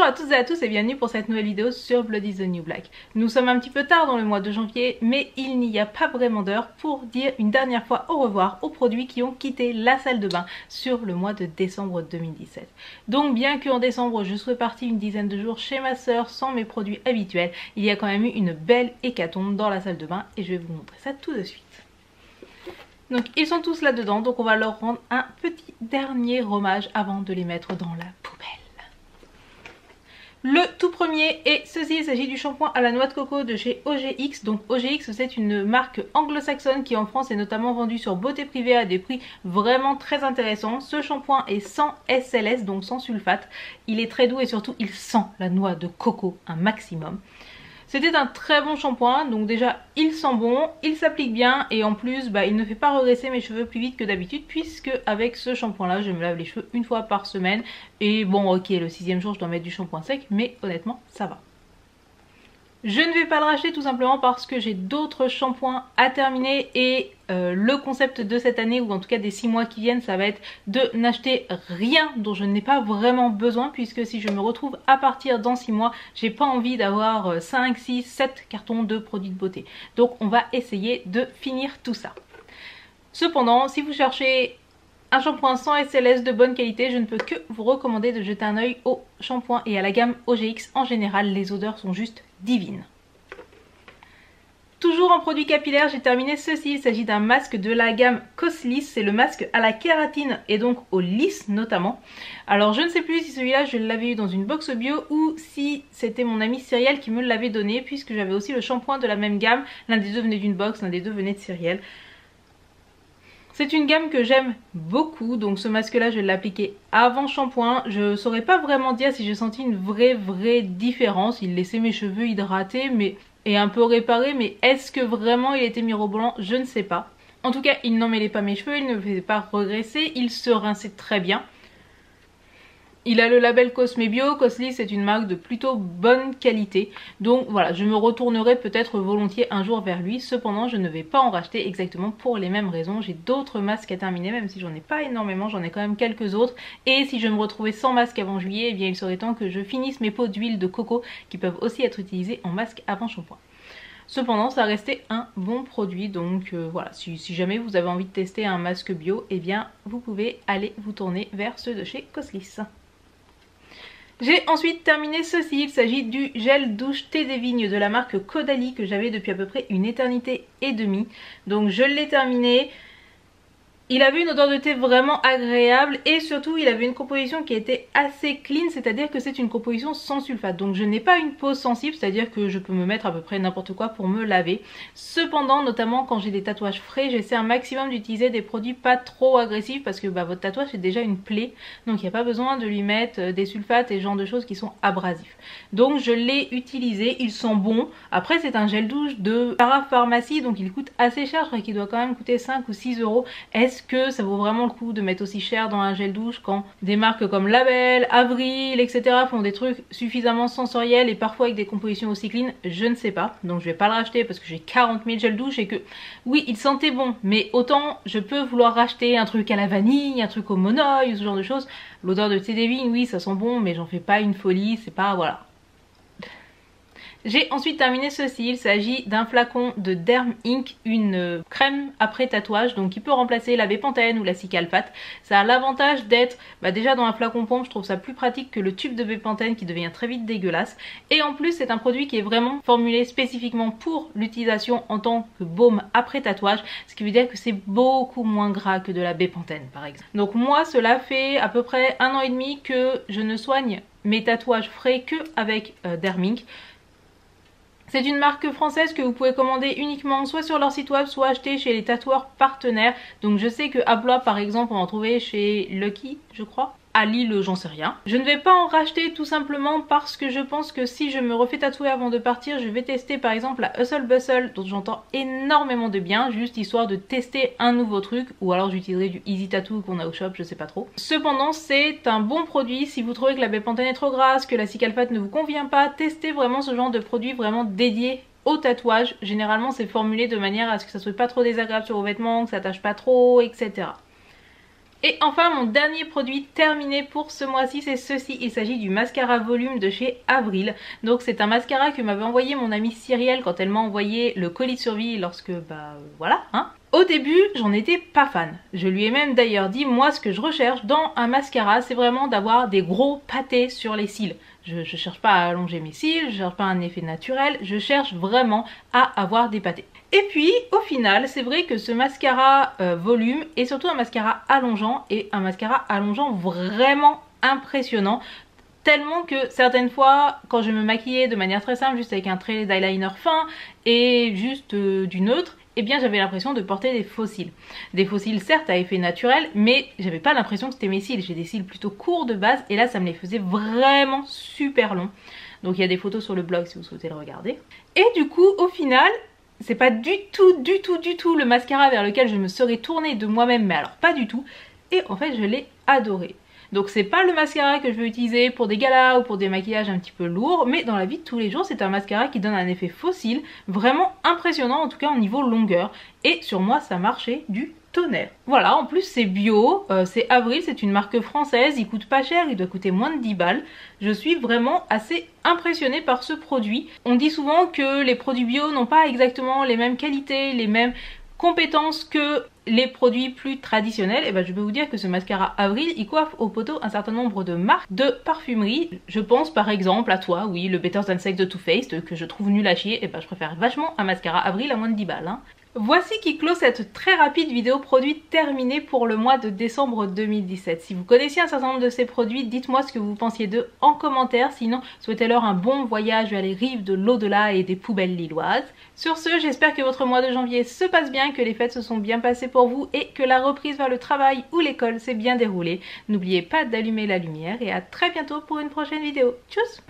Bonjour à toutes et à tous et bienvenue pour cette nouvelle vidéo sur Blood is the New Black. Nous sommes un petit peu tard dans le mois de janvier, mais il n'y a pas vraiment d'heure pour dire une dernière fois au revoir aux produits qui ont quitté la salle de bain sur le mois de décembre 2017. Donc bien qu'en décembre je sois partie une dizaine de jours chez ma soeur sans mes produits habituels, il y a quand même eu une belle hécatombe dans la salle de bain et je vais vous montrer ça tout de suite. Donc ils sont tous là dedans, donc on va leur rendre un petit dernier hommage avant de les mettre dans la poubelle. Le tout premier est ceci, il s'agit du shampoing à la noix de coco de chez OGX. Donc OGX c'est une marque anglo-saxonne qui en France est notamment vendue sur Beauté Privée à des prix vraiment très intéressants. Ce shampoing est sans SLS, donc sans sulfate. Il est très doux et surtout il sent la noix de coco un maximum. C'était un très bon shampoing, donc déjà il sent bon, il s'applique bien et en plus il ne fait pas regresser mes cheveux plus vite que d'habitude puisque avec ce shampoing là je me lave les cheveux une fois par semaine et bon ok le 6e jour je dois mettre du shampoing sec mais honnêtement ça va. Je ne vais pas le racheter tout simplement parce que j'ai d'autres shampoings à terminer et le concept de cette année ou en tout cas des 6 mois qui viennent ça va être de n'acheter rien dont je n'ai pas vraiment besoin puisque si je me retrouve à partir dans 6 mois j'ai pas envie d'avoir 5, 6, 7 cartons de produits de beauté. Donc on va essayer de finir tout ça. Cependant si vous cherchez un shampoing sans SLS de bonne qualité, je ne peux que vous recommander de jeter un oeil au shampoing et à la gamme OGX. En général, les odeurs sont juste divines. Toujours en produit capillaire, j'ai terminé ceci. Il s'agit d'un masque de la gamme Cosliss. C'est le masque à la kératine et donc au lisse notamment. Alors je ne sais plus si celui-là je l'avais eu dans une box bio ou si c'était mon ami Cyrielle qui me l'avait donné puisque j'avais aussi le shampoing de la même gamme. L'un des deux venait d'une box, l'un des deux venait de Cyrielle. C'est une gamme que j'aime beaucoup, donc ce masque là je l'ai appliqué avant shampoing. Je saurais pas vraiment dire si j'ai senti une vraie différence. Il laissait mes cheveux hydratés et un peu réparés, mais est-ce que vraiment il était mirobolant? Je ne sais pas. En tout cas il n'emmêlait pas mes cheveux, il ne me faisait pas regresser, il se rinçait très bien. Il a le label Cosme Bio, Cosliss est une marque de plutôt bonne qualité. Donc voilà, je me retournerai peut-être volontiers un jour vers lui. Cependant, je ne vais pas en racheter exactement pour les mêmes raisons. J'ai d'autres masques à terminer, même si j'en ai pas énormément, j'en ai quand même quelques autres. Et si je me retrouvais sans masque avant juillet, eh bien il serait temps que je finisse mes pots d'huile de coco qui peuvent aussi être utilisés en masque avant shampoing. Cependant, ça restait un bon produit, donc voilà, si jamais vous avez envie de tester un masque bio, eh bien vous pouvez aller vous tourner vers ceux de chez Cosliss. J'ai ensuite terminé ceci, il s'agit du gel douche thé des vignes de la marque Caudalie que j'avais depuis à peu près une éternité et demie. Donc je l'ai terminé. Il avait une odeur de thé vraiment agréable et surtout il avait une composition qui était assez clean, c'est-à-dire que c'est une composition sans sulfate. Donc je n'ai pas une peau sensible, c'est-à-dire que je peux me mettre à peu près n'importe quoi pour me laver. Cependant, notamment quand j'ai des tatouages frais, j'essaie un maximum d'utiliser des produits pas trop agressifs parce que votre tatouage c'est déjà une plaie. Donc il n'y a pas besoin de lui mettre des sulfates et ce genre de choses qui sont abrasifs. Donc je l'ai utilisé, il sent bon. Après c'est un gel douche de parapharmacie donc il coûte assez cher, je crois qu'il doit quand même coûter 5 ou 6 euros. Est-ce que ça vaut vraiment le coup de mettre aussi cher dans un gel douche quand des marques comme Label, Avril, etc. font des trucs suffisamment sensoriels et parfois avec des compositions aussi clean? Je ne sais pas, donc je vais pas le racheter parce que j'ai 40 000 gels douche et que oui il sentait bon, mais autant je peux vouloir racheter un truc à la vanille, un truc au monoeil ou ce genre de choses. L'odeur de thé des vignes, oui ça sent bon mais j'en fais pas une folie, c'est pas voilà. J'ai ensuite terminé ceci, il s'agit d'un flacon de Derm Ink, une crème après tatouage, donc qui peut remplacer la Bepanthen ou la Cicalfate. Ça a l'avantage d'être déjà dans un flacon pompe, je trouve ça plus pratique que le tube de Bepanthen qui devient très vite dégueulasse. Et en plus c'est un produit qui est vraiment formulé spécifiquement pour l'utilisation en tant que baume après tatouage, ce qui veut dire que c'est beaucoup moins gras que de la Bepanthen par exemple. Donc moi cela fait à peu près 1 an et demi que je ne soigne mes tatouages frais que avec Derm Ink. C'est une marque française que vous pouvez commander uniquement soit sur leur site web, soit acheter chez les tatoueurs partenaires. Donc je sais que à Blois par exemple on va en trouver chez Lucky je crois. À Lille j'en sais rien. Je ne vais pas en racheter tout simplement parce que je pense que si je me refais tatouer avant de partir, je vais tester par exemple la Hustle Bustle dont j'entends énormément de bien, juste histoire de tester un nouveau truc, ou alors j'utiliserai du Easy Tattoo qu'on a au shop, je sais pas trop. Cependant c'est un bon produit, si vous trouvez que la Bepanthen est trop grasse, que la Cicalfate ne vous convient pas, testez vraiment ce genre de produit vraiment dédié au tatouage. Généralement c'est formulé de manière à ce que ça soit pas trop désagréable sur vos vêtements, que ça tâche pas trop, etc. Et enfin mon dernier produit terminé pour ce mois-ci, c'est ceci. Il s'agit du mascara volume de chez Avril. Donc c'est un mascara que m'avait envoyé mon amie Cyrielle quand elle m'a envoyé le colis de survie lorsque voilà hein. Au début j'en étais pas fan. Je lui ai même d'ailleurs dit, moi ce que je recherche dans un mascara c'est vraiment d'avoir des gros pâtés sur les cils. Je cherche pas à allonger mes cils, je cherche pas un effet naturel, je cherche vraiment à avoir des pâtés. Et puis au final c'est vrai que ce mascara volume est surtout un mascara allongeant, et un mascara allongeant vraiment impressionnant. Tellement que certaines fois quand je me maquillais de manière très simple, juste avec un trait d'eyeliner fin et juste du neutre, eh bien j'avais l'impression de porter des faux cils. Des faux cils certes à effet naturel, mais j'avais pas l'impression que c'était mes cils. J'ai des cils plutôt courts de base et là ça me les faisait vraiment super longs. Donc il y a des photos sur le blog si vous souhaitez le regarder. Et du coup au final c'est pas du tout le mascara vers lequel je me serais tournée de moi-même, mais alors pas du tout. Et en fait je l'ai adoré. Donc c'est pas le mascara que je veux utiliser pour des galas ou pour des maquillages un petit peu lourds, mais dans la vie de tous les jours c'est un mascara qui donne un effet fossile vraiment impressionnant, en tout cas au niveau longueur. Et sur moi ça marchait du tonnerre. Voilà, en plus c'est bio, c'est Avril, c'est une marque française, il coûte pas cher, il doit coûter moins de 10 balles. Je suis vraiment assez impressionnée par ce produit. On dit souvent que les produits bio n'ont pas exactement les mêmes qualités, les mêmes compétences que les produits plus traditionnels. Et ben je peux vous dire que ce mascara Avril il coiffe au poteau un certain nombre de marques de parfumerie. Je pense par exemple à toi, oui, le Better Than Sex de Too Faced que je trouve nul à chier. Et ben je préfère vachement un mascara Avril à moins de 10 balles hein. Voici qui clôt cette très rapide vidéo produit terminée pour le mois de décembre 2017. Si vous connaissiez un certain nombre de ces produits, dites-moi ce que vous pensiez d'eux en commentaire. Sinon, souhaitez-leur un bon voyage vers les rives de l'au-delà et des poubelles lilloises. Sur ce, j'espère que votre mois de janvier se passe bien, que les fêtes se sont bien passées pour vous et que la reprise vers le travail ou l'école s'est bien déroulée. N'oubliez pas d'allumer la lumière et à très bientôt pour une prochaine vidéo. Tchuss!